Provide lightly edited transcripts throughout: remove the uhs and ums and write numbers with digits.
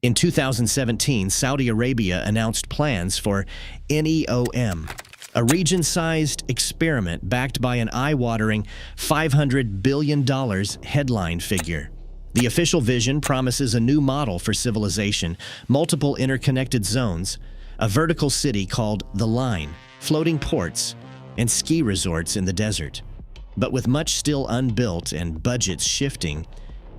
In 2017, Saudi Arabia announced plans for Neom, a region-sized experiment backed by an eye-watering $500 billion headline figure. The official vision promises a new model for civilization, multiple interconnected zones, a vertical city called The Line, floating ports, and ski resorts in the desert. But with much still unbuilt and budgets shifting,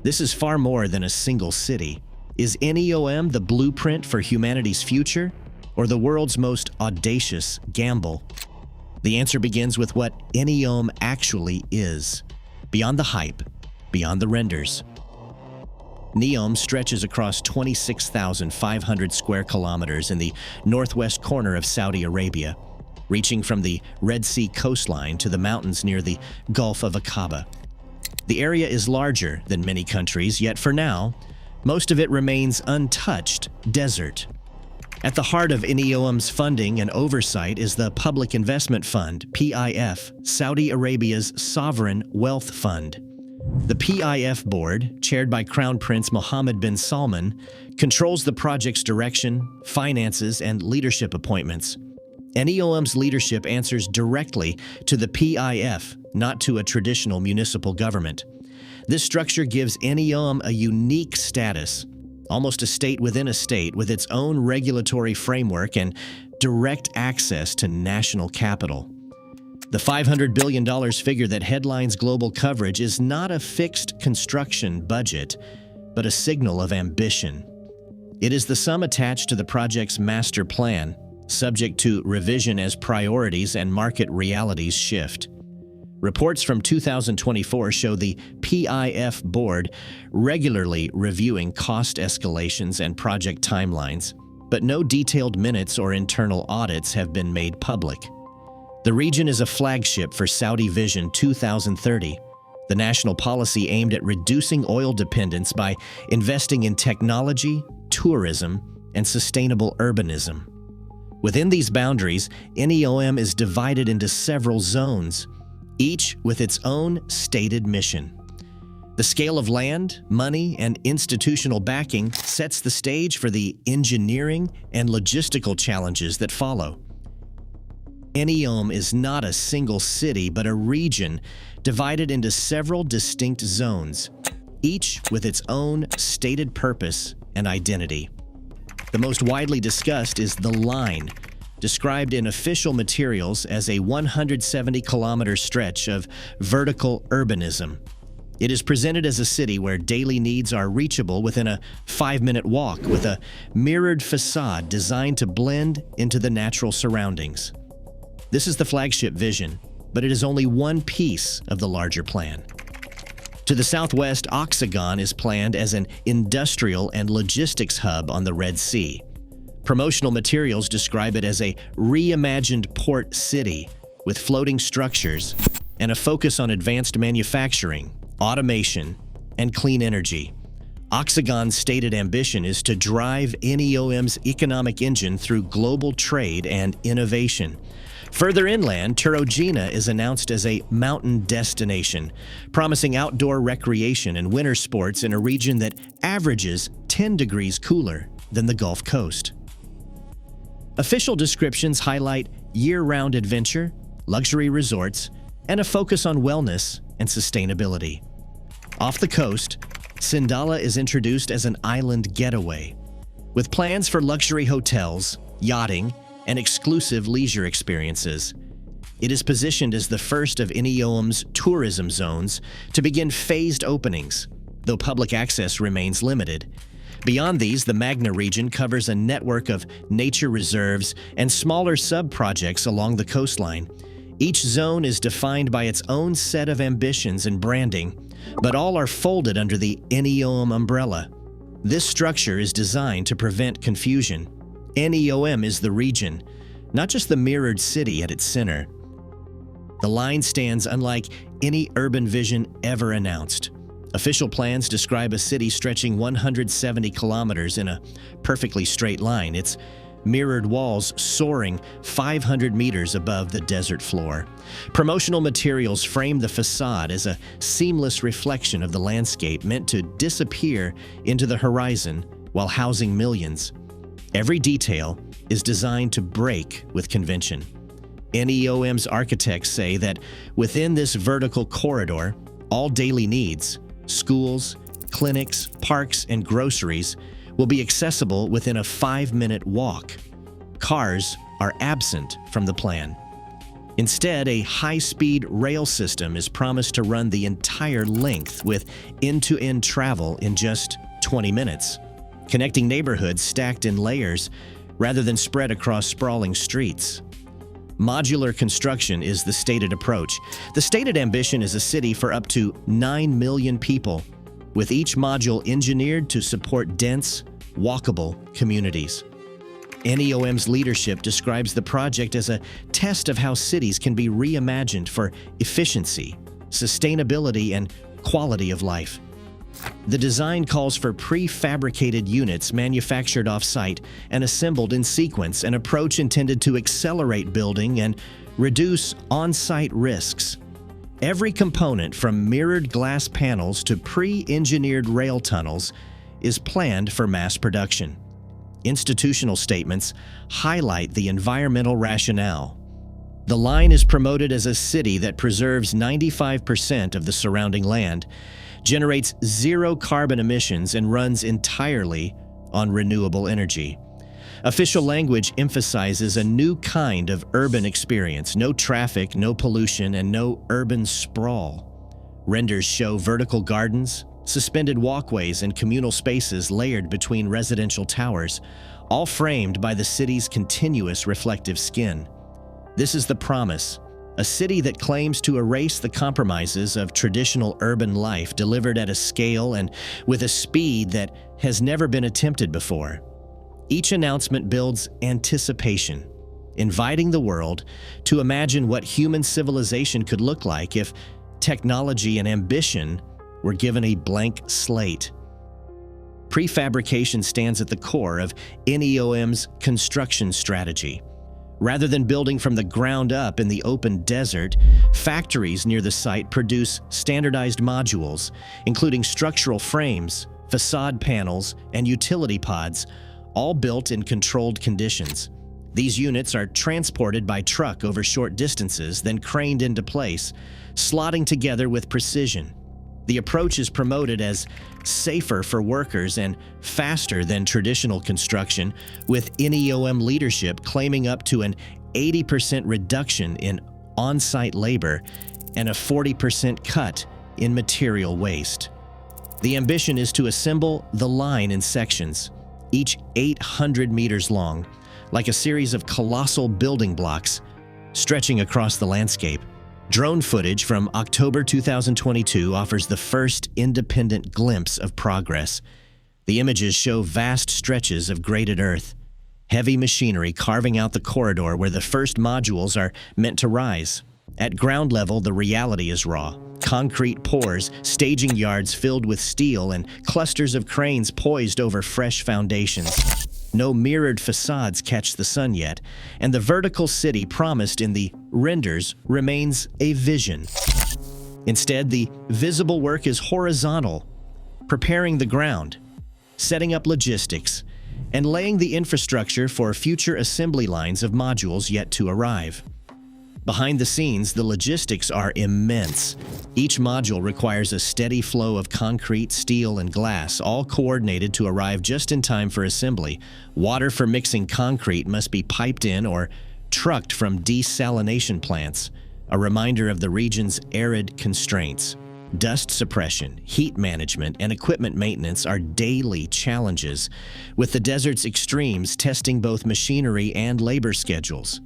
this is far more than a single city. Is Neom the blueprint for humanity's future, or the world's most audacious gamble? The answer begins with what Neom actually is, beyond the hype, beyond the renders. Neom stretches across 26,500 square kilometers in the northwest corner of Saudi Arabia, reaching from the Red Sea coastline to the mountains near the Gulf of Aqaba. The area is larger than many countries, yet for now, most of it remains untouched desert. At the heart of Neom's funding and oversight is the Public Investment Fund, PIF, Saudi Arabia's sovereign wealth fund. The PIF board, chaired by Crown Prince Mohammed bin Salman, controls the project's direction, finances, and leadership appointments. Neom's leadership answers directly to the PIF, not to a traditional municipal government. This structure gives Neom a unique status, almost a state within a state, with its own regulatory framework and direct access to national capital. The $500 billion figure that headlines global coverage is not a fixed construction budget, but a signal of ambition. It is the sum attached to the project's master plan, subject to revision as priorities and market realities shift. Reports from 2024 show the PIF board regularly reviewing cost escalations and project timelines, but no detailed minutes or internal audits have been made public. The region is a flagship for Saudi Vision 2030, the national policy aimed at reducing oil dependence by investing in technology, tourism, and sustainable urbanism. Within these boundaries, Neom is divided into several zones, each with its own stated mission. The scale of land, money, and institutional backing sets the stage for the engineering and logistical challenges that follow. Neom is not a single city, but a region divided into several distinct zones, each with its own stated purpose and identity. The most widely discussed is The Line, described in official materials as a 170-kilometer stretch of vertical urbanism. It is presented as a city where daily needs are reachable within a 5-minute walk, with a mirrored facade designed to blend into the natural surroundings. This is the flagship vision, but it is only one piece of the larger plan. To the southwest, Oxagon is planned as an industrial and logistics hub on the Red Sea. Promotional materials describe it as a reimagined port city with floating structures and a focus on advanced manufacturing, automation, and clean energy. Oxagon's stated ambition is to drive Neom's economic engine through global trade and innovation. Further inland, Trojena is announced as a mountain destination, promising outdoor recreation and winter sports in a region that averages 10 degrees cooler than the Gulf Coast. Official descriptions highlight year-round adventure, luxury resorts, and a focus on wellness and sustainability. Off the coast, Sindala is introduced as an island getaway, with plans for luxury hotels, yachting, and exclusive leisure experiences. It is positioned as the first of Neom's tourism zones to begin phased openings, though public access remains limited. Beyond these, the Magna region covers a network of nature reserves and smaller sub-projects along the coastline. Each zone is defined by its own set of ambitions and branding, but all are folded under the Neom umbrella. This structure is designed to prevent confusion. Neom is the region, not just the mirrored city at its center. The line stands unlike any urban vision ever announced. Official plans describe a city stretching 170 kilometers in a perfectly straight line, its mirrored walls soaring 500 meters above the desert floor. Promotional materials frame the facade as a seamless reflection of the landscape meant to disappear into the horizon while housing millions. Every detail is designed to break with convention. Neom's architects say that within this vertical corridor, all daily needs, schools, clinics, parks, and groceries will be accessible within a 5-minute walk. Cars are absent from the plan. Instead, a high-speed rail system is promised to run the entire length with end-to-end travel in just 20 minutes, connecting neighborhoods stacked in layers rather than spread across sprawling streets. Modular construction is the stated approach. The stated ambition is a city for up to 9 million people, with each module engineered to support dense, walkable communities. Neom's leadership describes the project as a test of how cities can be reimagined for efficiency, sustainability, and quality of life. The design calls for prefabricated units manufactured off-site and assembled in sequence, an approach intended to accelerate building and reduce on-site risks. Every component, from mirrored glass panels to pre-engineered rail tunnels, is planned for mass production. Institutional statements highlight the environmental rationale. The line is promoted as a city that preserves 95% of the surrounding land, generates zero carbon emissions, and runs entirely on renewable energy. Official language emphasizes a new kind of urban experience: no traffic, no pollution, and no urban sprawl. Renders show vertical gardens, suspended walkways, and communal spaces layered between residential towers, all framed by the city's continuous reflective skin. This is the promise: a city that claims to erase the compromises of traditional urban life, delivered at a scale and with a speed that has never been attempted before. Each announcement builds anticipation, inviting the world to imagine what human civilization could look like if technology and ambition were given a blank slate. Prefabrication stands at the core of Neom's construction strategy. Rather than building from the ground up in the open desert, factories near the site produce standardized modules, including structural frames, facade panels, and utility pods, all built in controlled conditions. These units are transported by truck over short distances, then craned into place, slotting together with precision. The approach is promoted as safer for workers and faster than traditional construction, with Neom leadership claiming up to an 80% reduction in on-site labor and a 40% cut in material waste. The ambition is to assemble the line in sections, each 800 meters long, like a series of colossal building blocks stretching across the landscape. Drone footage from October 2022 offers the first independent glimpse of progress. The images show vast stretches of graded earth, heavy machinery carving out the corridor where the first modules are meant to rise. At ground level, the reality is raw. Concrete pours, staging yards filled with steel, and clusters of cranes poised over fresh foundations. No mirrored facades catch the sun yet, and the vertical city promised in the renders remains a vision. Instead, the visible work is horizontal, preparing the ground, setting up logistics, and laying the infrastructure for future assembly lines of modules yet to arrive. Behind the scenes, the logistics are immense. Each module requires a steady flow of concrete, steel, and glass, all coordinated to arrive just in time for assembly. Water for mixing concrete must be piped in or trucked from desalination plants, a reminder of the region's arid constraints. Dust suppression, heat management, and equipment maintenance are daily challenges, with the desert's extremes testing both machinery and labor schedules.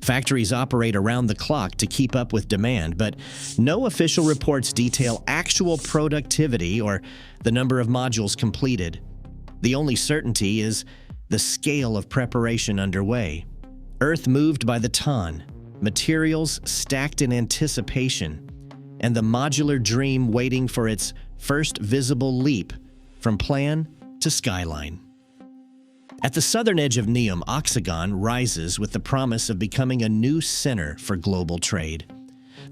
Factories operate around the clock to keep up with demand, but no official reports detail actual productivity or the number of modules completed. The only certainty is the scale of preparation underway. Earth moved by the ton, materials stacked in anticipation, and the modular dream waiting for its first visible leap from plan to skyline. At the southern edge of Neom, Oxagon rises with the promise of becoming a new center for global trade.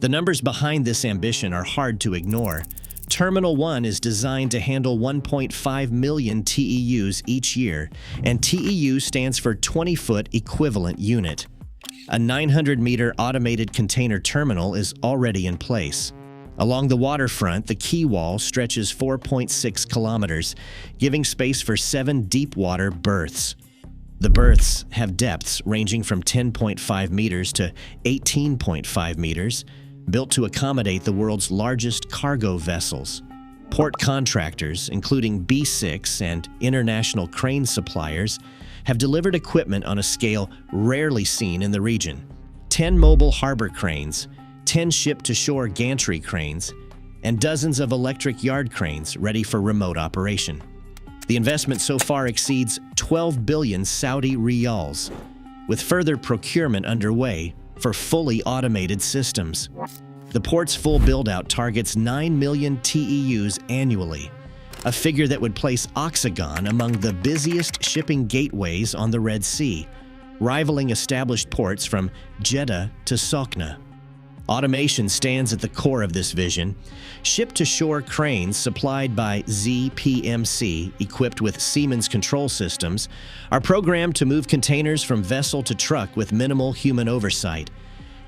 The numbers behind this ambition are hard to ignore. Terminal 1 is designed to handle 1.5 million TEUs each year, and TEU stands for 20-foot equivalent unit. A 900-meter automated container terminal is already in place. Along the waterfront, the quay wall stretches 4.6 kilometers, giving space for 7 deep-water berths. The berths have depths ranging from 10.5 meters to 18.5 meters, built to accommodate the world's largest cargo vessels. Port contractors, including B6 and international crane suppliers, have delivered equipment on a scale rarely seen in the region. 10 mobile harbor cranes, 10 ship-to-shore gantry cranes, and dozens of electric yard cranes ready for remote operation. The investment so far exceeds 12 billion Saudi riyals, with further procurement underway for fully automated systems. The port's full build-out targets 9 million TEUs annually, a figure that would place Oxagon among the busiest shipping gateways on the Red Sea, rivaling established ports from Jeddah to Sokhna. Automation stands at the core of this vision. Ship-to-shore cranes supplied by ZPMC, equipped with Siemens control systems, are programmed to move containers from vessel to truck with minimal human oversight.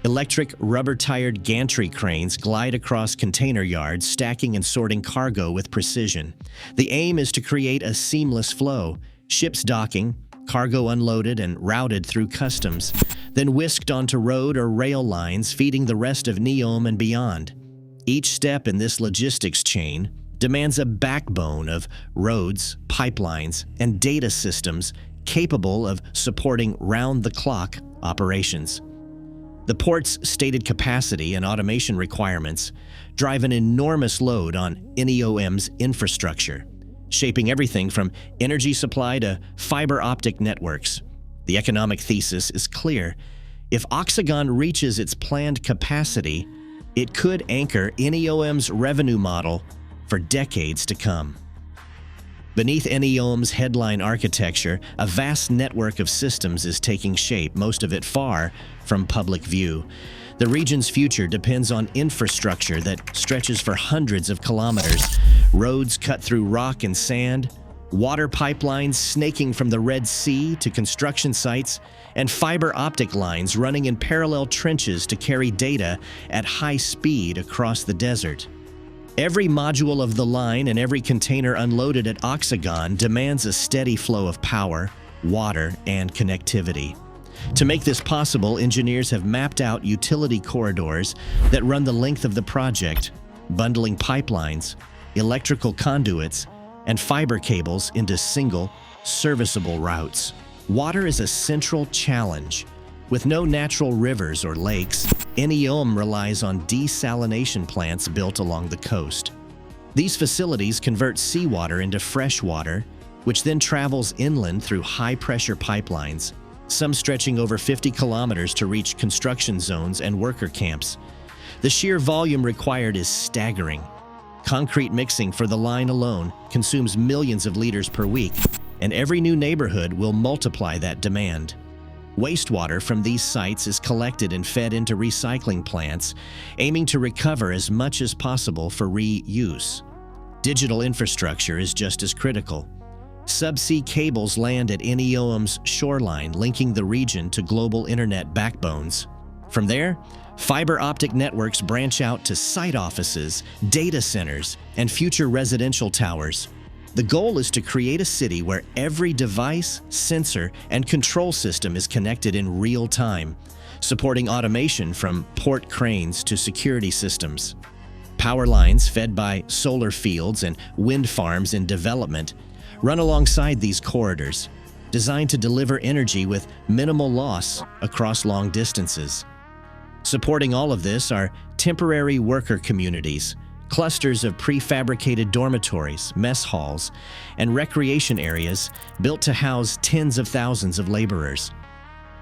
Electric, rubber-tired gantry cranes glide across container yards, stacking and sorting cargo with precision. The aim is to create a seamless flow, ships docking, cargo unloaded and routed through customs, then whisked onto road or rail lines feeding the rest of Neom and beyond. Each step in this logistics chain demands a backbone of roads, pipelines, and data systems capable of supporting round-the-clock operations. The port's stated capacity and automation requirements drive an enormous load on Neom's infrastructure, shaping everything from energy supply to fiber optic networks. The economic thesis is clear. If Oxagon reaches its planned capacity, it could anchor Neom's revenue model for decades to come. Beneath Neom's headline architecture, a vast network of systems is taking shape, most of it far from public view. The region's future depends on infrastructure that stretches for hundreds of kilometers, roads cut through rock and sand, water pipelines snaking from the Red Sea to construction sites, and fiber optic lines running in parallel trenches to carry data at high speed across the desert. Every module of the line and every container unloaded at Oxagon demands a steady flow of power, water, and connectivity. To make this possible, engineers have mapped out utility corridors that run the length of the project, bundling pipelines, electrical conduits, and fiber cables into single, serviceable routes. Water is a central challenge. With no natural rivers or lakes, Neom relies on desalination plants built along the coast. These facilities convert seawater into fresh water, which then travels inland through high-pressure pipelines, some stretching over 50 kilometers to reach construction zones and worker camps. The sheer volume required is staggering. Concrete mixing for the line alone consumes millions of liters per week, and every new neighborhood will multiply that demand. Wastewater from these sites is collected and fed into recycling plants, aiming to recover as much as possible for reuse. Digital infrastructure is just as critical. Subsea cables land at Neom's shoreline, linking the region to global internet backbones. From there, fiber optic networks branch out to site offices, data centers, and future residential towers. The goal is to create a city where every device, sensor, and control system is connected in real time, supporting automation from port cranes to security systems. Power lines fed by solar fields and wind farms in development run alongside these corridors, designed to deliver energy with minimal loss across long distances. Supporting all of this are temporary worker communities, clusters of prefabricated dormitories, mess halls, and recreation areas built to house tens of thousands of laborers.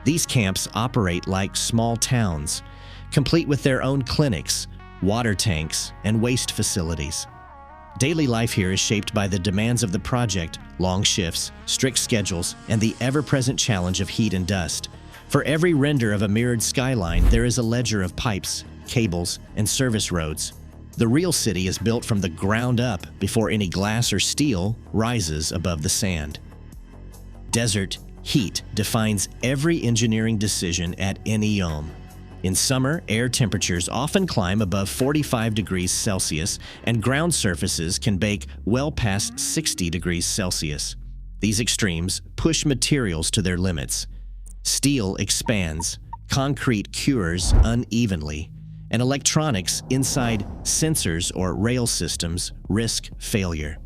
These camps operate like small towns, complete with their own clinics, water tanks, and waste facilities. Daily life here is shaped by the demands of the project, long shifts, strict schedules, and the ever-present challenge of heat and dust. For every render of a mirrored skyline, there is a ledger of pipes, cables, and service roads. The real city is built from the ground up before any glass or steel rises above the sand. Desert heat defines every engineering decision at Neom. In summer, air temperatures often climb above 45 degrees Celsius, and ground surfaces can bake well past 60 degrees Celsius. These extremes push materials to their limits. Steel expands, concrete cures unevenly, and electronics inside sensors or rail systems risk failure.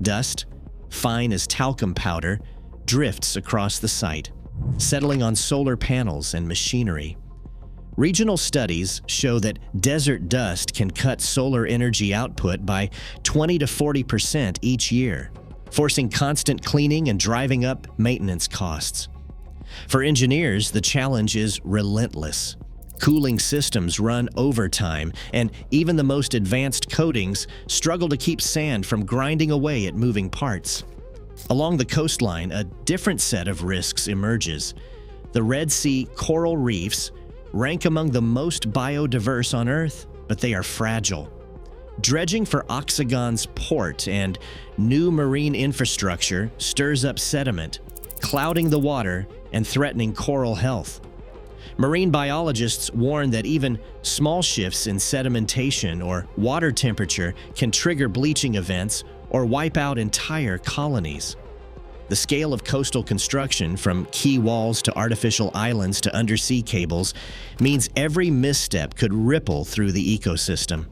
Dust, fine as talcum powder, drifts across the site, settling on solar panels and machinery. Regional studies show that desert dust can cut solar energy output by 20 to 40% each year, forcing constant cleaning and driving up maintenance costs. For engineers, the challenge is relentless. Cooling systems run overtime, and even the most advanced coatings struggle to keep sand from grinding away at moving parts. Along the coastline, a different set of risks emerges. The Red Sea coral reefs rank among the most biodiverse on Earth, but they are fragile. Dredging for Oxagon's port and new marine infrastructure stirs up sediment, clouding the water and threatening coral health. Marine biologists warn that even small shifts in sedimentation or water temperature can trigger bleaching events or wipe out entire colonies. The scale of coastal construction, from quay walls to artificial islands to undersea cables, means every misstep could ripple through the ecosystem.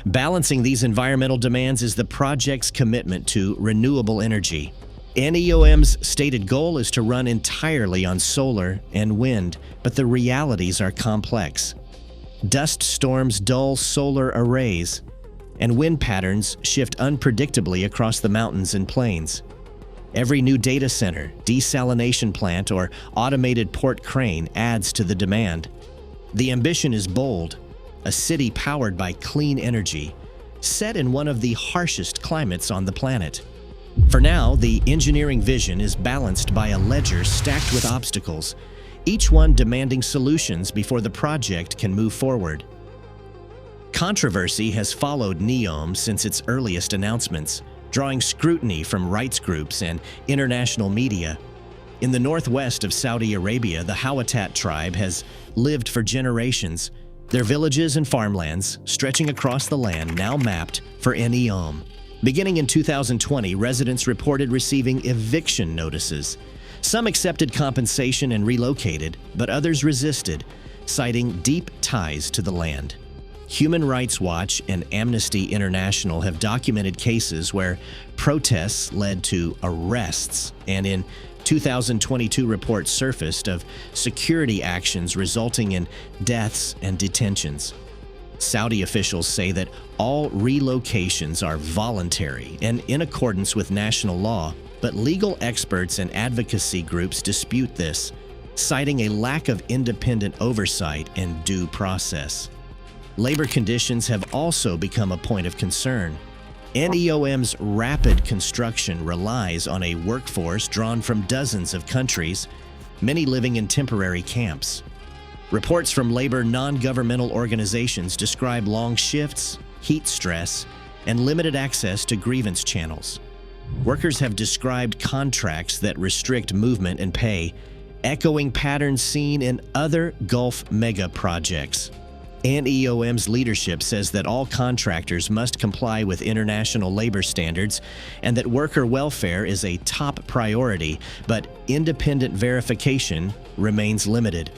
Balancing these environmental demands is the project's commitment to renewable energy. Neom's stated goal is to run entirely on solar and wind, but the realities are complex. Dust storms dull solar arrays, and wind patterns shift unpredictably across the mountains and plains. Every new data center, desalination plant, or automated port crane adds to the demand. The ambition is bold: a city powered by clean energy, set in one of the harshest climates on the planet. For now, the engineering vision is balanced by a ledger stacked with obstacles, each one demanding solutions before the project can move forward. Controversy has followed Neom since its earliest announcements, drawing scrutiny from rights groups and international media. In the northwest of Saudi Arabia, the Hawatat tribe has lived for generations, their villages and farmlands stretching across the land now mapped for Neom. Beginning in 2020, residents reported receiving eviction notices. Some accepted compensation and relocated, but others resisted, citing deep ties to the land. Human Rights Watch and Amnesty International have documented cases where protests led to arrests, and in 2022 reports surfaced of security actions resulting in deaths and detentions. Saudi officials say that all relocations are voluntary and in accordance with national law, but legal experts and advocacy groups dispute this, citing a lack of independent oversight and due process. Labor conditions have also become a point of concern. Neom's rapid construction relies on a workforce drawn from dozens of countries, many living in temporary camps. Reports from labor non-governmental organizations describe long shifts, heat stress, and limited access to grievance channels. Workers have described contracts that restrict movement and pay, echoing patterns seen in other Gulf megaprojects. Neom's leadership says that all contractors must comply with international labor standards and that worker welfare is a top priority, but independent verification remains limited.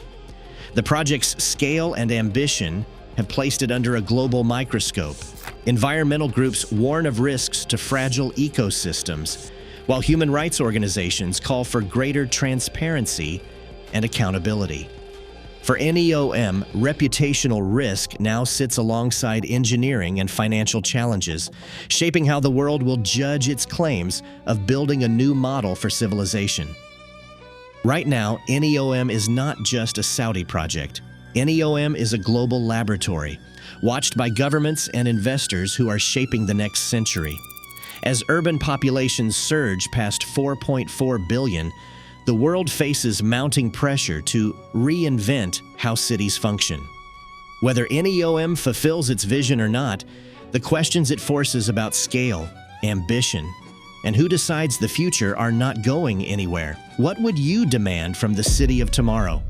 The project's scale and ambition have placed it under a global microscope. Environmental groups warn of risks to fragile ecosystems, while human rights organizations call for greater transparency and accountability. For Neom, reputational risk now sits alongside engineering and financial challenges, shaping how the world will judge its claims of building a new model for civilization. Right now, Neom is not just a Saudi project. Neom is a global laboratory, watched by governments and investors who are shaping the next century. As urban populations surge past 4.4 billion, the world faces mounting pressure to reinvent how cities function. Whether Neom fulfills its vision or not, The questions it forces about scale, ambition, and who decides the future are not going anywhere. What would you demand from the city of tomorrow?